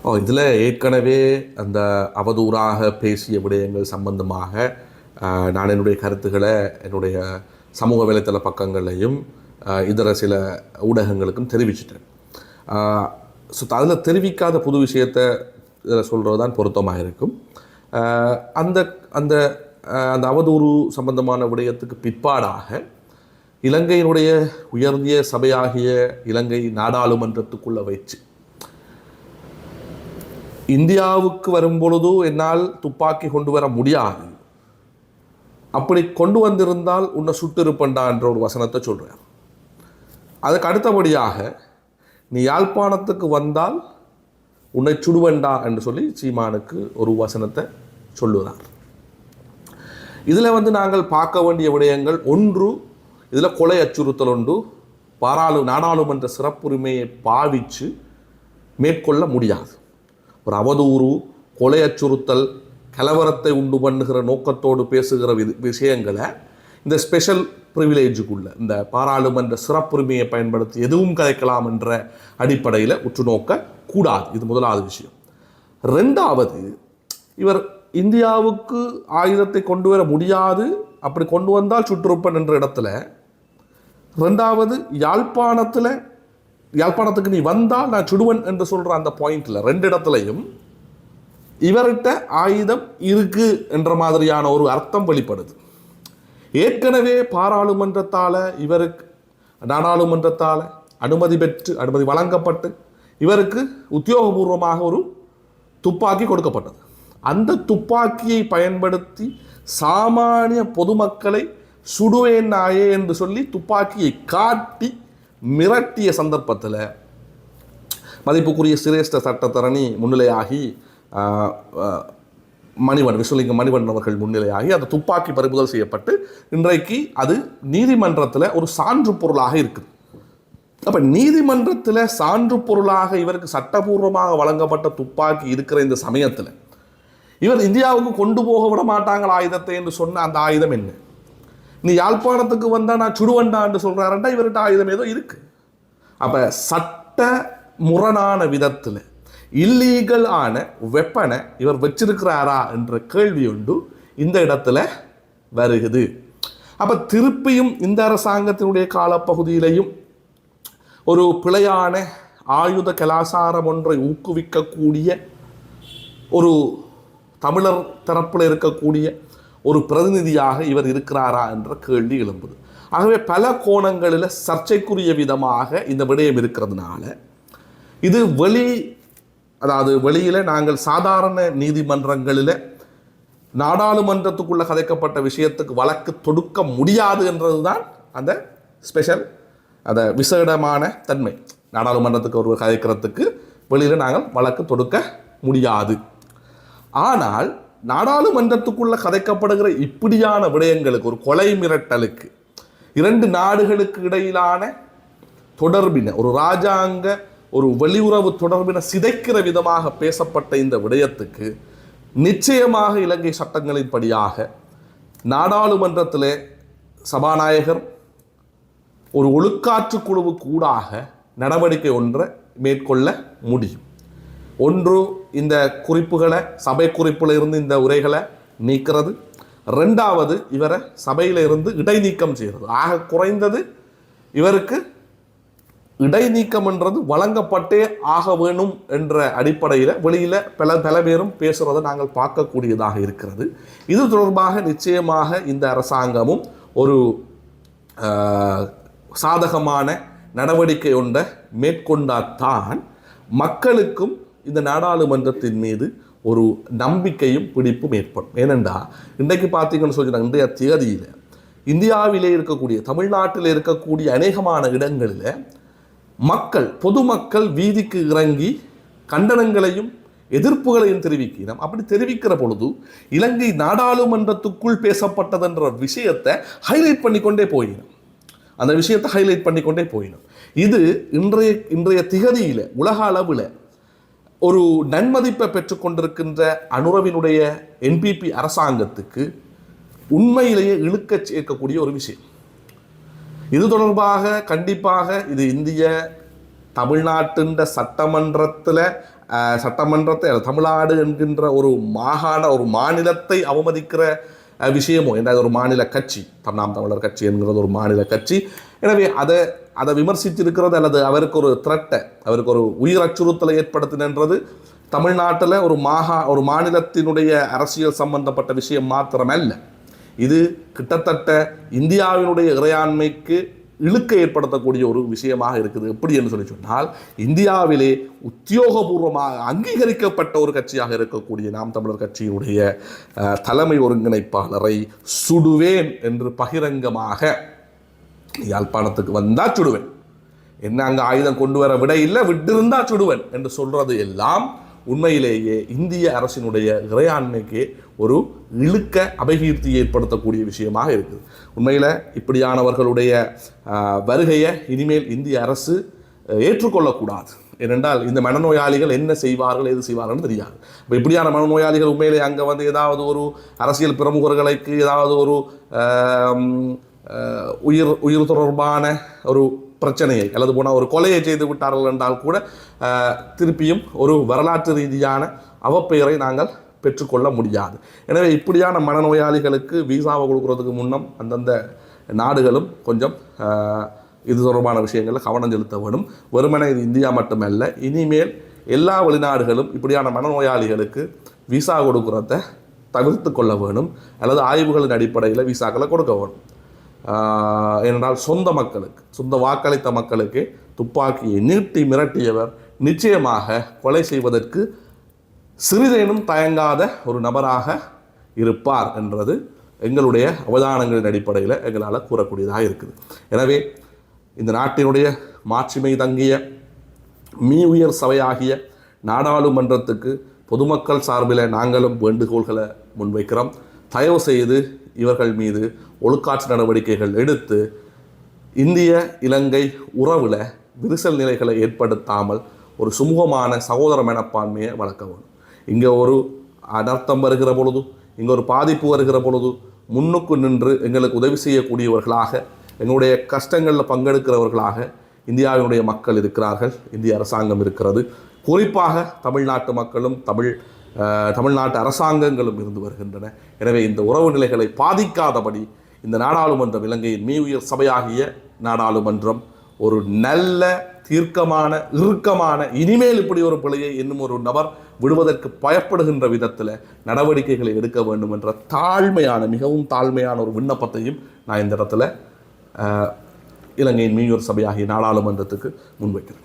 இதில் ஏற்கனவே அந்த அவதூறாக பேசிய விடயங்கள் சம்பந்தமாக நான் என்னுடைய கருத்துக்களை என்னுடைய சமூக வலைத்தள பக்கங்களையும் இதர சில ஊடகங்களுக்கும் தெரிவிச்சிட்டேன். ஸோ அதில் தெரிவிக்காத புது விஷயத்தை இதில் சொல்கிறது தான் பொருத்தமாக இருக்கும். அந்த அந்த அந்த அவதூறு சம்பந்தமான விடயத்துக்கு பிற்பாடாக இலங்கையினுடைய உயர்ந்திய சபையாகிய இலங்கை நாடாளுமன்றத்துக்குள்ளே வச்சு இந்தியாவுக்கு வரும்பொழுது என்னால் துப்பாக்கி கொண்டு வர முடியாது, அப்படி கொண்டு வந்திருந்தால் உன்னை சுட்டிருப்பண்டா என்ற ஒரு வசனத்தை சொல்கிறார். அதுக்கு அடுத்தபடியாக நீ யாழ்ப்பாணத்துக்கு வந்தால் உன்னை சுடுவண்டா என்று சொல்லி சீமானுக்கு ஒரு வசனத்தை சொல்லுகிறார். இதில் நாங்கள் பார்க்க வேண்டிய விடயங்கள், ஒன்று, இதில் கொலை அச்சுறுத்தல் ஒன்று நாடாளுமன்ற சிறப்புரிமையை பாவித்து மேற்கொள்ள முடியாது. ஒரு அவதூறு, கொலை அச்சுறுத்தல், கலவரத்தை உண்டு பண்ணுகிற நோக்கத்தோடு பேசுகிற விஷயங்களை இந்த ஸ்பெஷல் ப்ரிவிலேஜுக்குள்ள இந்த பாராளுமன்ற சிறப்புரிமையை பயன்படுத்தி எதுவும் கதைக்கலாம் என்ற அடிப்படையில் உற்று நோக்க கூடாது. இது முதலாவது விஷயம். ரெண்டாவது, இவர் இந்தியாவுக்கு ஆயுதத்தை கொண்டு வர முடியாது, அப்படி கொண்டு வந்தால் சுற்றுப்பன் என்ற இடத்துல, ரெண்டாவது யாழ்ப்பாணத்துக்கு நீ வந்தால் நான் சுடுவன் என்று சொல்கிற அந்த பாயிண்டில் ரெண்டு இடத்துலையும் இவர்கிட்ட ஆயுதம் இருக்கு என்ற மாதிரியான ஒரு அர்த்தம் வெளிப்படுது. ஏற்கனவே பாராளுமன்றத்தால் இவருக்கு நாடாளுமன்றத்தால் அனுமதி வழங்கப்பட்டு இவருக்கு உத்தியோகபூர்வமாக ஒரு துப்பாக்கி கொடுக்கப்பட்டது. அந்த துப்பாக்கியை பயன்படுத்தி சாமானிய பொதுமக்களை சுடுவேன் நாயே என்று சொல்லி துப்பாக்கியை காட்டி மிரட்டிய சந்தர்ப்பத்தில் மதிப்புக்குரிய சிரேஷ்ட சட்டத்தரணி முன்னிலையாகி விஸ்வலிங்கம் மணிவண்ணன் அவர்கள் முன்னிலையாகி அந்த துப்பாக்கி பறிமுதல் செய்யப்பட்டு இன்றைக்கு அது நீதிமன்றத்தில் ஒரு சான்று பொருளாக இருக்குது. அப்போ நீதிமன்றத்தில் சான்று பொருளாக இவருக்கு சட்டபூர்வமாக வழங்கப்பட்ட துப்பாக்கி இருக்கிற இந்த சமயத்தில் இவர் இந்தியாவுக்கு கொண்டு போக விட மாட்டாங்கள் ஆயுதத்தை என்று சொன்ன அந்த ஆயுதம் என்ன? நீ யாழ்ப்பாணத்துக்கு வந்தால் நான் சுடுவண்டா என்று சொல்கிறாரண்டா, இவர்கிட்ட ஆயுதம் ஏதோ இருக்குது. அப்போ சட்ட முரணான விதத்தில் இல்லீகல் ஆன வெப்பனை இவர் வச்சிருக்கிறாரா என்ற கேள்வி உண்டு இந்த இடத்துல வருகுது. அப்போ திருப்பியும் இந்த அரசாங்கத்தினுடைய காலப்பகுதியிலையும் ஒரு பிழையான ஆயுத கலாச்சாரம் ஒன்றை ஊக்குவிக்கக்கூடிய ஒரு தமிழர் தரப்பில் இருக்கக்கூடிய ஒரு பிரதிநிதியாக இவர் இருக்கிறாரா என்ற கேள்வி எழும்புது. ஆகவே பல கோணங்களில் சர்ச்சைக்குரிய விதமாக இந்த விடயம் இருக்கிறதுனால இது வெளியில் நாங்கள் சாதாரண நீதிமன்றங்களில் நாடாளுமன்றத்துக்குள்ளே கதைக்கப்பட்ட விஷயத்துக்கு வழக்கு தொடுக்க முடியாது என்றது தான் அந்த ஸ்பெஷல் விசேடமான தன்மை. நாடாளுமன்றத்துக்கு ஒரு கதைக்கிறதுக்கு வெளியில் நாங்கள் வழக்கு தொடுக்க முடியாது. ஆனால் நாடாளுமன்றத்துக்குள்ள கதைக்கப்படுகிற இப்படியான விடயங்களுக்கு, ஒரு கொலை மிரட்டலுக்கு, இரண்டு நாடுகளுக்கு இடையிலான தொடர்பின, ஒரு இராஜாங்க ஒரு வெளியுறவு தொடர்பின சிதைக்கிற விதமாக பேசப்பட்ட இந்த விடயத்துக்கு நிச்சயமாக இலங்கை சட்டங்களின்படியாக நாடாளுமன்றத்திலே சபாநாயகர் ஒரு ஒழுக்காற்று குழுவுக்கு ஊடாக நடவடிக்கை ஒன்றை மேற்கொள்ள முடியும். ஒன்று, இந்த குறிப்புகளை, சபை குறிப்பில் இருந்து இந்த உரைகளை நீக்கிறது. ரெண்டாவது, இவரை சபையில் இருந்து இடைநீக்கம் செய்கிறது. ஆக குறைந்தது இவருக்கு இடைநீக்கம் என்றது வழங்கப்பட்டே ஆக வேணும் என்ற அடிப்படையில் வெளியில் பல பேரும் பேசுகிறத நாங்கள் பார்க்கக்கூடியதாக இருக்கிறது. இது தொடர்பாக நிச்சயமாக இந்த அரசாங்கமும் ஒரு சாதகமான நடவடிக்கை ஒன்றை மேற்கொண்டால்தான் மக்களுக்கும் இந்த நாடாளுமன்றத்தின் மீது ஒரு நம்பிக்கையும் பிடிப்பும் ஏற்படும். ஏனென்றால் இன்றைக்கு பார்த்தீங்கன்னு சொல்லிட்டாங்க, இன்றைய தேதியில் இந்தியாவிலே இருக்கக்கூடிய, தமிழ்நாட்டில் இருக்கக்கூடிய அநேகமான இடங்களில் பொதுமக்கள் வீதிக்கு இறங்கி கண்டனங்களையும் எதிர்ப்புகளையும் தெரிவிக்கிறோம். அப்படி தெரிவிக்கிற பொழுது இலங்கை நாடாளுமன்றத்துக்குள் பேசப்பட்டதென்ற விஷயத்தை ஹைலைட் பண்ணிக்கொண்டே போயிடும். அந்த விஷயத்தை ஹைலைட் பண்ணிக்கொண்டே போயிடும். இது இன்றைய திகதியில் உலக அளவில் ஒரு நன்மதிப்பை பெற்றுக்கொண்டிருக்கின்ற அனுரவினுடைய என்பிபி அரசாங்கத்துக்கு உண்மையிலேயே இழுக்க சேர்க்கக்கூடிய ஒரு விஷயம். இது தொடர்பாக கண்டிப்பாக இது இந்திய தமிழ்நாட்டின் சட்டமன்றத்தை தமிழ்நாடு என்கின்ற ஒரு மாநிலத்தை அவமதிக்கிற விஷயமோ என்றால் ஒரு மாநில கட்சி, நாம் தமிழர் கட்சி என்கிறது ஒரு மாநில கட்சி. எனவே அதை விமர்சித்திருக்கிறது அல்லது அவருக்கு ஒரு த்ரெட்டை, அவருக்கு ஒரு உயிர் அச்சுறுத்தலை ஏற்படுத்தினது தமிழ்நாட்டில் ஒரு மாநிலத்தினுடைய அரசியல் சம்பந்தப்பட்ட விஷயம் மாத்திரமல்ல. இது கிட்டத்தட்ட இந்தியாவினுடைய இறையாண்மைக்கு இழுக்கை ஏற்படுத்தக்கூடிய ஒரு விஷயமாக இருக்குது. எப்படி என்று சொன்னால், இந்தியாவிலே உத்தியோகபூர்வமாக அங்கீகரிக்கப்பட்ட ஒரு கட்சியாக இருக்கக்கூடிய நாம் தமிழர் கட்சியினுடைய தலைமை ஒருங்கிணைப்பாளரை சுடுவேன் என்று பகிரங்கமாக, யாழ்ப்பாணத்துக்கு வந்தா சுடுவேன், என்ன அங்கே ஆயுதம் கொண்டு வர விட இல்லை, விட்டிருந்தா சுடுவேன் என்று சொல்றது எல்லாம் உண்மையிலேயே இந்திய அரசினுடைய இறையாண்மைக்கு ஒரு இழுக்க அபகீர்த்தி ஏற்படுத்தக்கூடிய விஷயமாக இருக்குது. உண்மையில் இப்படியானவர்களுடைய வருகையை இனிமேல் இந்திய அரசு ஏற்றுக்கொள்ளக்கூடாது. ஏனென்றால் இந்த மனநோயாளிகள் என்ன செய்வார்கள், எது செய்வார்கள் தெரியாது. இப்போ இப்படியான மனநோயாளிகள் உண்மையிலே அங்கே வந்து ஏதாவது ஒரு அரசியல் பிரமுகர்களுக்கு ஏதாவது ஒரு உயிர் தொடர்பான ஒரு பிரச்சனையை அல்லது போனால் ஒரு கொலையை செய்து விட்டார்கள் என்றால் கூட திருப்பியும் ஒரு வரலாற்று ரீதியான அவப்பெயரை நாங்கள் பெற்றுக்கொள்ள முடியாது. எனவே இப்படியான மனநோயாளிகளுக்கு வீசாவை கொடுக்கறதுக்கு முன்னம் அந்தந்த நாடுகளும் கொஞ்சம் இது தொடர்பான விஷயங்களில் கவனம் செலுத்த வேணும். வெறுமனே இது இந்தியா மட்டுமல்ல, இனிமேல் எல்லா வெளிநாடுகளும் இப்படியான மனநோயாளிகளுக்கு வீசா கொடுக்குறத தவிர்த்து கொள்ள வேணும் அல்லது ஆய்வுகளின் அடிப்படையில் வீசாக்களை கொடுக்க வேணும். ஏனென்றால் சொந்த வாக்களித்த மக்களுக்கு துப்பாக்கியை நீட்டி மிரட்டியவர் நிச்சயமாக கொலை செய்வதற்கு சிறிதேனும் தயங்காத ஒரு நபராக இருப்பார் என்றது எங்களுடைய அவதானங்களின் அடிப்படையில் எங்களால் கூறக்கூடியதாக இருக்குது. எனவே இந்த நாட்டினுடைய மாட்சிமை தங்கிய உயர் சபையாகிய நாடாளுமன்றத்துக்கு பொதுமக்கள் சார்பில் நாங்களும் வேண்டுகோள்களை முன்வைக்கிறோம். தயவு செய்து இவர்கள் மீது ஒழுக்காற்று நடவடிக்கைகள் எடுத்து இந்திய இலங்கை உறவில் விரிசல் நிலைகளை ஏற்படுத்தாமல் ஒரு சுமூகமான சகோதர மனப்பான்மையை வளர்க்க வேண்டும். இங்கே ஒரு அனர்த்தம் வருகிற பொழுது, இங்கே ஒரு பாதிப்பு வருகிற பொழுது முன்னுக்கு நின்று எங்களுக்கு உதவி செய்யக்கூடியவர்களாக, எங்களுடைய கஷ்டங்களில் பங்கெடுக்கிறவர்களாக இந்தியாவினுடைய மக்கள் இருக்கிறார்கள், இந்திய அரசாங்கம் இருக்கிறது. குறிப்பாக தமிழ்நாட்டு மக்களும் தமிழ்நாட்டு அரசாங்கங்களும் இருந்து வருகின்றன. எனவே இந்த உறவு நிலைகளை பாதிக்காதபடி இந்த நாடாளுமன்றம், இலங்கையின் உயர் சபையாகிய நாடாளுமன்றம் ஒரு நல்ல தீர்க்கமான இறுக்கமான இனிமேல் இப்படி ஒரு பிழையை இன்னும் ஒரு நபர் விடுவதற்கு பயப்படுகின்ற விதத்தில் நடவடிக்கைகளை எடுக்க வேண்டும் என்ற மிகவும் தாழ்மையான ஒரு விண்ணப்பத்தையும் நான் இந்த இடத்துல இலங்கையின் உயர் சபையாகிய நாடாளுமன்றத்துக்கு முன்வைக்கிறேன்.